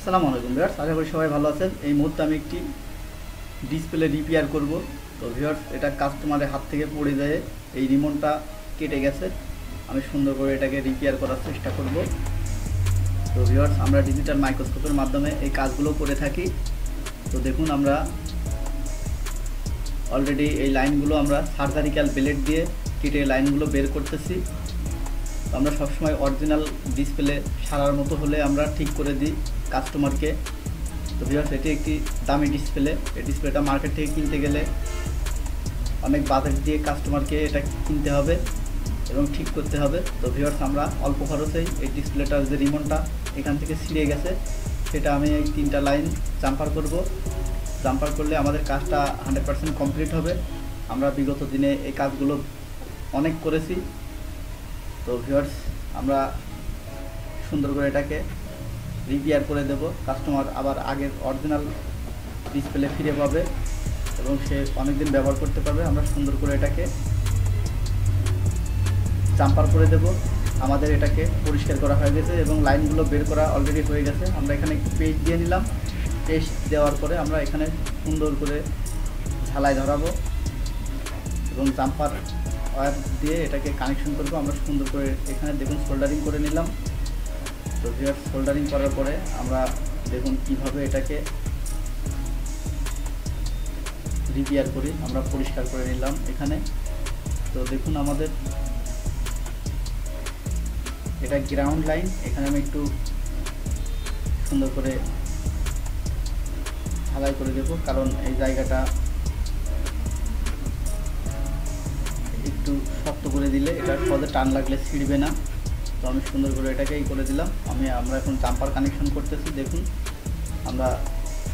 আসসালামু আলাইকুম ভিউয়ার্স, আশা করি সবাই ভালো আছেন। এই মুহূর্তে আমি একটি ডিসপ্লে রিপেয়ার করব। তো ভিউয়ার্স, এটা কাস্টমারের হাত থেকে পড়ে যায়, এই রিমোটটা কেটে গেছে। আমি সুন্দর করে এটাকে রিপেয়ার করার চেষ্টা করব। তো ভিউয়ার্স, আমরা ডিজিটাল মাইক্রোস্কোপের মাধ্যমে এই কাজগুলো করে থাকি। তো দেখুন, আমরা অলরেডি এই লাইনগুলো আমরা সার্জারিক্যাল ব্লেড দিয়ে কেটে লাইনগুলো বের করতেছি। তো আমরা সবসময় অরিজিনাল ডিসপ্লে সারার মতো হলে আমরা ঠিক করে দিই কাস্টমারকে। তো ভিউয়ার্স, এটি একটি দামি ডিসপ্লে। এই ডিসপ্লেটা মার্কেট থেকে কিনতে গেলে অনেক বাজেট দিয়ে কাস্টমারকে এটা কিনতে হবে এবং ঠিক করতে হবে। তো ভিউয়ার্স, আমরা অল্প খরচেই এই ডিসপ্লেটার যে রিমোটটা এখান থেকে ছিঁড়ে গেছে, সেটা আমি এই 3টা লাইন জাম্পার করব। জাম্পার করলে আমাদের কাজটা 100% কমপ্লিট হবে। আমরা বিগত দিনে এই কাজগুলো অনেক করেছি। তো ভিউয়ার্স, আমরা সুন্দর করে এটাকে রিপেয়ার করে দেব। কাস্টমার আবার আগের অরিজিনাল ডিসপ্লে ফিরে পাবে এবং সে অনেকদিন ব্যবহার করতে পারবে। আমরা সুন্দর করে এটাকে জাম্পার করে দেব। আমাদের এটাকে পরিষ্কার করা হয়ে গেছে এবং লাইনগুলো বের করা অলরেডি হয়ে গেছে। আমরা এখানে একটু পেস্ট দিয়ে নিলাম। পেস্ট দেওয়ার পরে আমরা এখানে সুন্দর করে ঝালাই ধরাবো এবং জাম্পার ওয়্যার দিয়ে এটাকে কানেকশন করব। আমরা সুন্দর করে এখানে দেখুন সোল্ডারিং করে নিলাম। তো ভিউয়ার্স, সোল্ডারিং করার পরে আমরা দেখুন কিভাবে এটাকে রিপেয়ার করি। আমরা পরিষ্কার করে নিলাম এখানে। তো দেখুন, আমাদের এটা গ্রাউন্ড লাইন। এখানে আমি একটু সুন্দর করে ঢালাই করে দেব, কারণ এই জায়গাটা একটু শক্ত করে দিলে এটা সহজে টান লাগলে ছিঁড়বে না। তো আমি সুন্দর করে এটাকেই করে দিলাম। আমরা এখন জাম্পার কানেকশন করতেছি। দেখুন, আমরা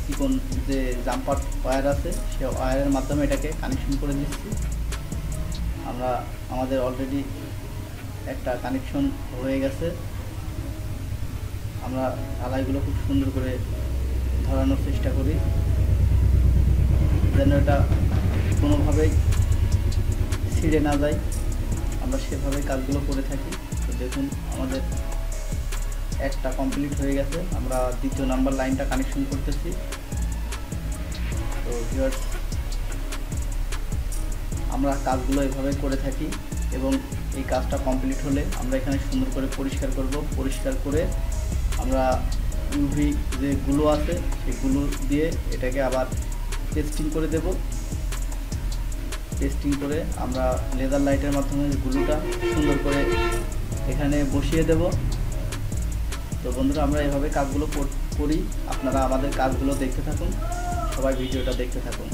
চিকন যে জাম্পার ওয়্যার আছে সে ওয়্যারের মাধ্যমে এটাকে কানেকশন করে দিচ্ছি। আমাদের অলরেডি একটা কানেকশন হয়ে গেছে। আমরা ঢালাইগুলো খুব সুন্দর করে ধরানোর চেষ্টা করি যেন এটা কোনোভাবেই ছিঁড়ে না যায়। আমরা সেভাবেই কাজগুলো করে থাকি। তো দেখুন, আমাদের একটা কমপ্লিট হয়ে গেছে। আমরা দ্বিতীয় নাম্বার লাইনটা কানেকশন করতেছি। তো ভিউয়ার্স, আমরা কাজগুলো এভাবে করে থাকি এবং এই কাজটা কমপ্লিট হলে আমরা এখানে সুন্দর করে পরিষ্কার করব। পরিষ্কার করে আমরা ইউভি যে গুলো আছে সেই গুলো দিয়ে এটাকে আবার টেস্টিং করে দেব। টেস্টিং করে আমরা লেজার লাইটের মাধ্যমে গুলোটা সুন্দর করে এখানে বসিয়ে দেব। তো বন্ধুরা, আমরা এভাবে কাজগুলো করি। আপনারা আমাদের কাজগুলো দেখতে থাকুন, সবাই ভিডিওটা দেখতে থাকুন।